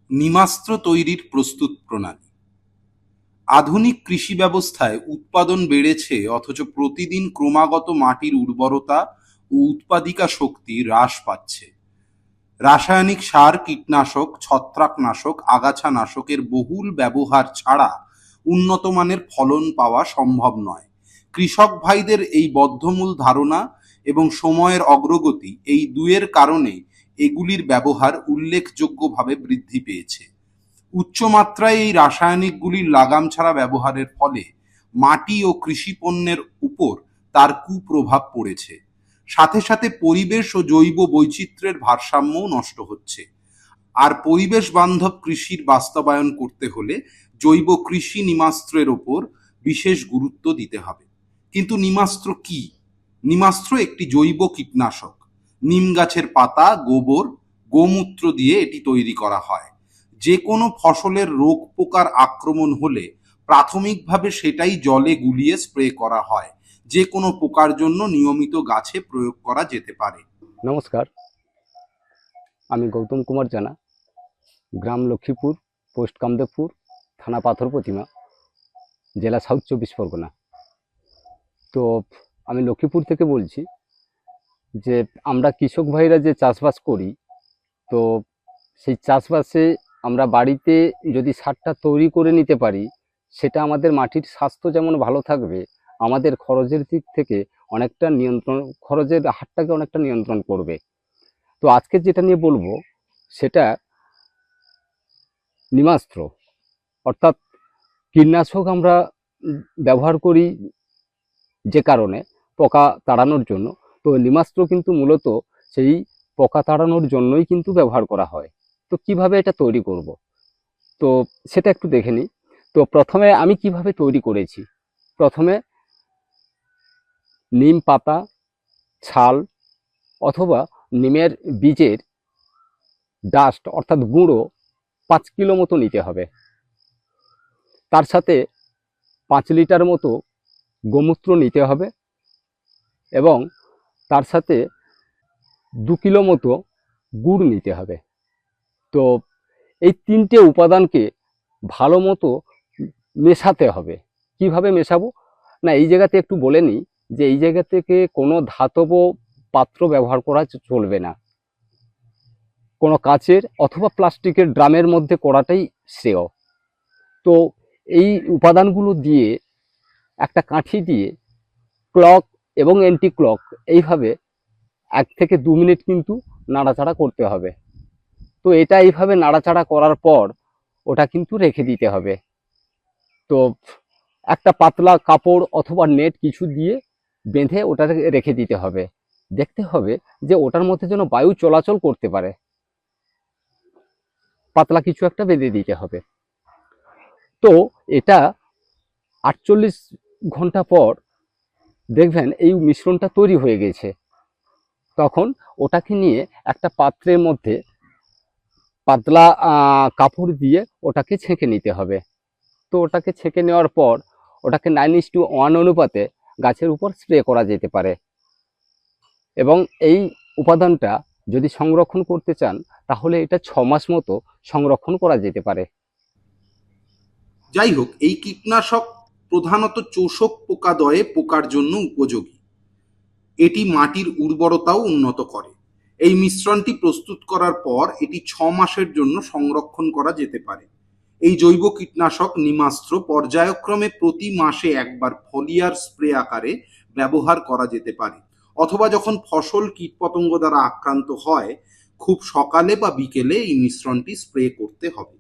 নিমাস্ত্র তৈরির প্রস্তুত প্রণালী। আধুনিক কৃষি ব্যবস্থায় উৎপাদন বেড়েছে, অথচ প্রতিদিন ক্রমাগত মাটির উর্বরতা ও উৎপাদিকা শক্তি হ্রাস পাচ্ছে। রাসায়নিক সার, কীটনাশক, ছত্রাকনাশক, আগাছানাশকের বহুল ব্যবহার ছাড়া উন্নত মানের ফলন পাওয়া সম্ভব নয়। কৃষক ভাইদের এই বদ্ধমূল ধারণা এবং সময়ের অগ্রগতি, এই দুয়ের কারণে এগুলির ব্যবহার উল্লেখযোগ্যভাবে বৃদ্ধি পেয়েছে। উচ্চমাত্রায় এই রাসায়নিকগুলির লাগাম ছাড়া ব্যবহারের ফলে মাটি ও কৃষি পণ্যের উপর তার কুপ্রভাব পড়েছে। সাথে সাথে পরিবেশ ও জৈব বৈচিত্র্যের ভারসাম্যও নষ্ট হচ্ছে। আর পরিবেশ বান্ধব কৃষির বাস্তবায়ন করতে হলে জৈব কৃষি নিমাস্ত্রের ওপর বিশেষ গুরুত্ব দিতে হবে। কিন্তু নিমাস্ত্র কি? নিমাস্ত্র একটি জৈব কীটনাশক। নিম গাছের পাতা, গোবর, গোমূত্র দিয়ে এটি তৈরি করা হয়। যে কোনো ফসলের রোগ পোকার আক্রমণ হলে প্রাথমিকভাবে সেটাই জলে গুলিয়ে স্প্রে করা হয়। যে কোনো পোকার জন্য নিয়মিত গাছে প্রয়োগ করা যেতে পারে। নমস্কার, আমি গৌতম কুমার জানা, গ্রাম লক্ষ্মীপুর, পোস্ট কামদেবপুর, থানা পাথর প্রতিমা, জেলা সাউথ 24 পরগনা। তো আমি লক্ষ্মীপুর থেকে বলছি যে আমরা কৃষক ভাইরা যে চাষবাস করি, তো সেই চাষবাসে আমরা বাড়িতে যদি সারটা তৈরি করে নিতে পারি, সেটা আমাদের মাটির স্বাস্থ্য যেমন ভালো থাকবে, আমাদের খরচের দিক থেকে অনেকটা নিয়ন্ত্রণ, খরচের হারটাকে অনেকটা নিয়ন্ত্রণ করবে। তো আজকে যেটা নিয়ে বলবো সেটা নিমাস্ত্র, অর্থাৎ কীটনাশক আমরা ব্যবহার করি যে কারণে পোকা তাড়ানোর জন্য। তো নিমাস্ত্র কিন্তু মূলত সেই পোকা তাড়ানোর জন্যই কিন্তু ব্যবহার করা হয়। তো কিভাবে এটা তৈরি করব, তো সেটা একটু দেখে নিই। তো প্রথমে আমি কিভাবে তৈরি করেছি, প্রথমে নিম পাতা, ছাল অথবা নিমের বীজের ডাস্ট অর্থাৎ গুঁড়ো 5 কিলো মতো নিতে হবে। তার সাথে 5 লিটার মতো গোমূত্র নিতে হবে এবং তার সাথে 2 কিলো মতো গুড় নিতে হবে। তো এই তিনটে উপাদানকে ভালো মতো মেশাতে হবে। কিভাবে মেশাবো না, এই জায়গাতে একটু বলে নিই যে এই জায়গা থেকে কোনো ধাতব পাত্র ব্যবহার করা চলবে না। কোনো কাচের অথবা প্লাস্টিকের ড্রামের মধ্যে করাটাই শ্রেয়। তো এই উপাদানগুলো দিয়ে একটা কাঠি দিয়ে ক্লক এবং অ্যান্টি ক্লক এইভাবে 1 থেকে 2 মিনিট কিন্তু নাড়াচাড়া করতে হবে। তো এটা এইভাবে নাড়াচাড়া করার পর ওটা কিন্তু রেখে দিতে হবে। তো একটা পাতলা কাপড় অথবা নেট কিছু দিয়ে বেঁধে ওটা রেখে দিতে হবে। দেখতে হবে যে ওটার মধ্যে যেন বায়ু চলাচল করতে পারে, পাতলা কিছু একটা বেঁধে দিতে হবে। তো এটা 48 ঘন্টা পর দেখবেন এই মিশ্রণটা তৈরি হয়ে গেছে। তখন ওটাকে নিয়ে একটা পাত্রের মধ্যে পাতলা কাপড় দিয়ে ওটাকে ছেঁকে নিতে হবে। তো ওটাকে ছেঁকে নেওয়ার পর ওটাকে 9:1 অনুপাতে গাছের উপর স্প্রে করা যেতে পারে। এবং এই উপাদানটা যদি সংরক্ষণ করতে চান তাহলে এটা 6 মাস মতো সংরক্ষণ করা যেতে পারে। যাই হোক, এই কীটনাশক প্রধানত চোষক পোকাদয়ে পোকার জন্য উপযোগী। এটি মাটির উর্বরতাও উন্নত করে। এই মিশ্রণটি প্রস্তুত করার পর এটি 6 মাসের জন্য সংরক্ষণ করা যেতে পারে। এই জৈব কীটনাশক নিমাস্ত্র পর্যায়ক্রমে প্রতি মাসে একবার ফলিয়ার স্প্রে আকারে ব্যবহার করা যেতে পারে, অথবা যখন ফসল কীটপতঙ্গ দ্বারা আক্রান্ত হয় খুব সকালে বা বিকেলে এই মিশ্রণটি স্প্রে করতে হবে।